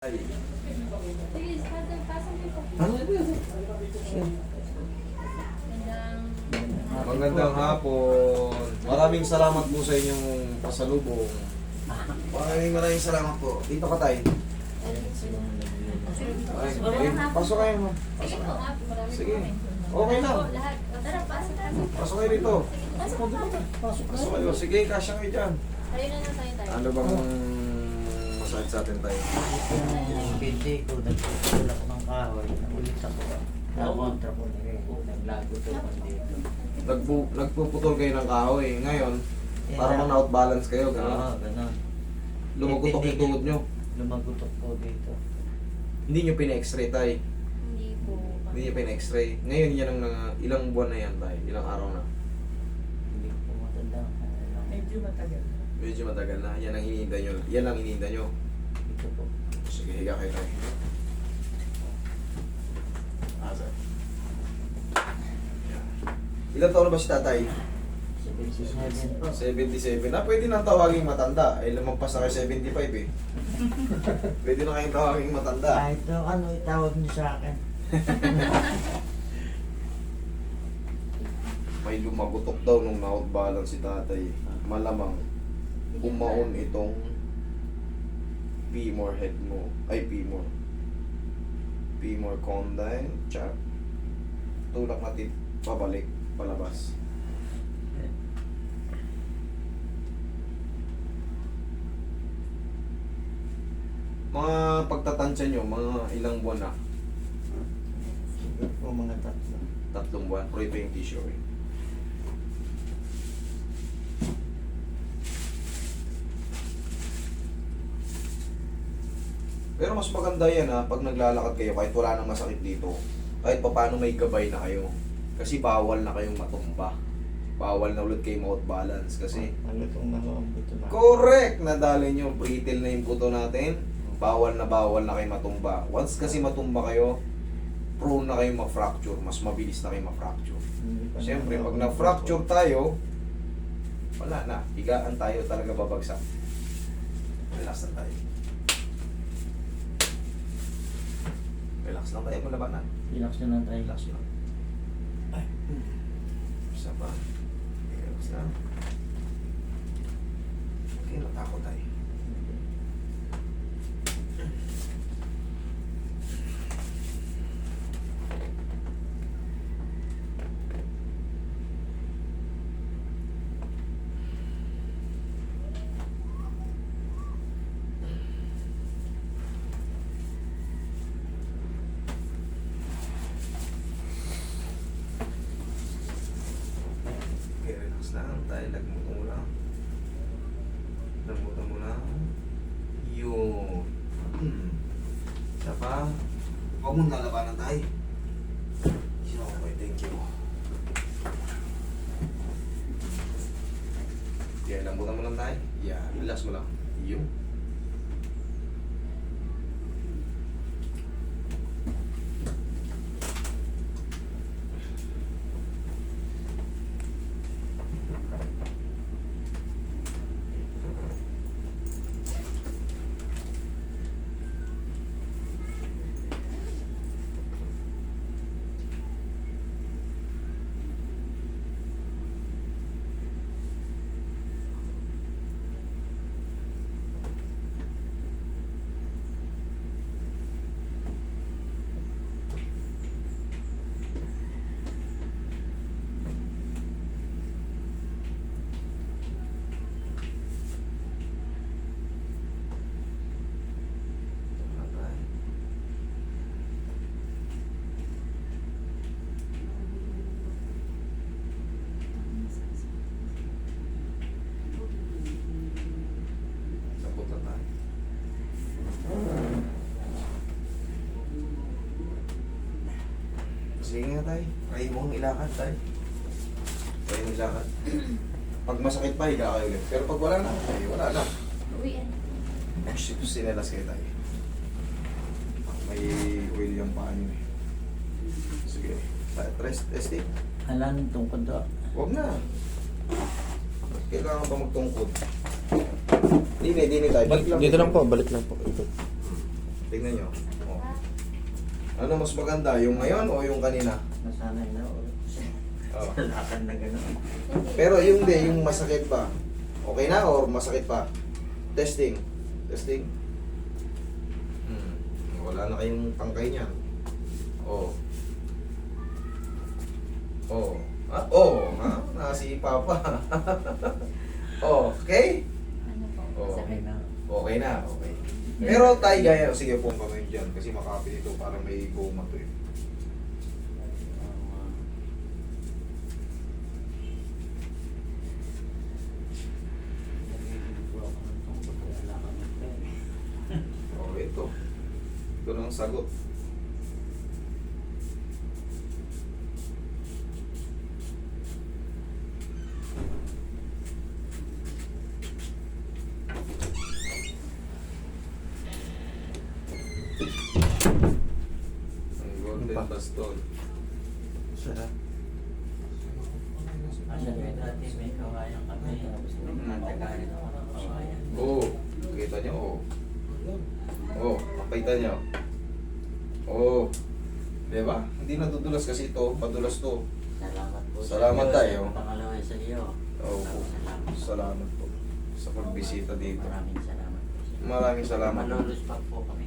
Ay, Sige, pasok niyo po. ano ba yan? Magandang... Magandang hapon. Maraming salamat po sa inyong pasalubong. Maraming salamat po. Dito ka tayo. Ay, pasok kayo mo. Sige po, marami Sige. po. Okay lang. Lahat. Tara, pasok. Pasok kayo dito. Pasok po. Pasok kayo. Sige, kasya kayo dyan. Tayo na lang tayo. Ano bang masakit sa atin tayo? Hindi ko, nagpupul ako ng kahoy, naulit ako. Nakontra ko na rin, naglago to pa dito. Nagpuputol kayo ng kahoy. Ngayon, parang na-outbalance kayo. Oo, Gano'n. ganun. Lumugutok yung tuhod nyo. Lumagutok ko dito. Hindi nyo pina-x-ray tayo. Hindi po. Hindi niya pina-x-ray. Ngayon yan ang ilang buwan na yan tayo. Ilang araw na. Hindi ko matanda. Medyo matagal. Medyo matagal na. Yan ang iniinda nyo. Yan ang iniinda nyo. Ito po. Sige, higa kayo tayo. Asa. Yan. Ilang taon na ba si tatay? 77 po. 77 na. Pwede nang tawaging matanda. Eh, lumagpas na kayo 75 eh. Pwede na kayong tawaging matanda. Kahit ano itawag niyo sa akin. May lumagutok daw nung na-outbalance si tatay. Malamang umaon itong femur head mo. Ay, femur. Femur condyle. Chap. Tulak natin pabalik, palabas. Mga pagtatansya nyo, mga ilang buwan na? Siguro po mga tatlo. 3 buwan. Pero ito yung tissue eh. Pero mas maganda yan ha, pag naglalakad kayo, kahit wala nang masakit dito, kahit pa paano may gabay na kayo. Kasi bawal na kayong matumba. Bawal na ulit kayo ma-outbalance kasi Ano itong buto na? correct! Nadali nyo, brittle na yung buto natin. Bawal na kayo matumba. Once kasi matumba kayo, prone na kayo ma-fracture. Mas mabilis na kayo ma-fracture. Siyempre, pag na-fracture tayo, wala na. Higaan tayo, talaga babagsak. Relax lang tayo. Relax lang tayo, malabanan. Relax na lang tayo. Relax lang. Ay. Isa pa. Relax lang. Okay, natakot tayo. Okay, relax lang tayo. Lagmutan mo lang. Lagmutan mo lang. Yun. Isa pa. Huwag mong lalabanan tayo. Okay, thank you. Okay, lambutan mo lang tayo. Yeah, relax mo lang. Yun. Sabot na tayo. Sige nga tayo. Try mo ang ilakad tayo. Try mo ilakad. Pag masakit pa, higa kayo ulit. Pero pag wala na, ay wala na. Uwi yan. Sinelas kayo tayo. May oil yung paa nyo eh. Sige. Rest, testing. Alam tungkod doon. Huwag na. Kailangan pa magtungkod. Dini tayo. Balik lang. Dito lang po, balik lang po. Ito. Tingnan nyo. Oh. Ano mas maganda, yung ngayon o yung kanina? Nasanay na ulit. Oh. Sa lakad na gano'n. Hindi. Pero yung di, yung masakit pa. Okay na or masakit pa? Testing. Testing. Wala na kayong tangkay niyan. Oh. Oh. Ah, oh, ha? Nasipa pa. Oh, okay? Ano po? Oo. Okay na. Okay na, okay. Pero tayo gaya, sige po kami dyan kasi makapit ito parang may goma to eh. Oh, ito. Ito na ang sagot. Ang golden baston. Sarap. Asan may dati may kawayan kami. Natagayan ako ng kawayan. Oo, kita nyo, oo. Oo, makita nyo. Oo. Diba? Hindi nadudulas kasi ito, padulas to. Salamat po. Salamat sa iyo. tayo. Pangalawa sa iyo. Oo po. Salamat. Salamat po sa pagbisita dito. Maraming salamat po. Maraming salamat. Malolos pa po kami.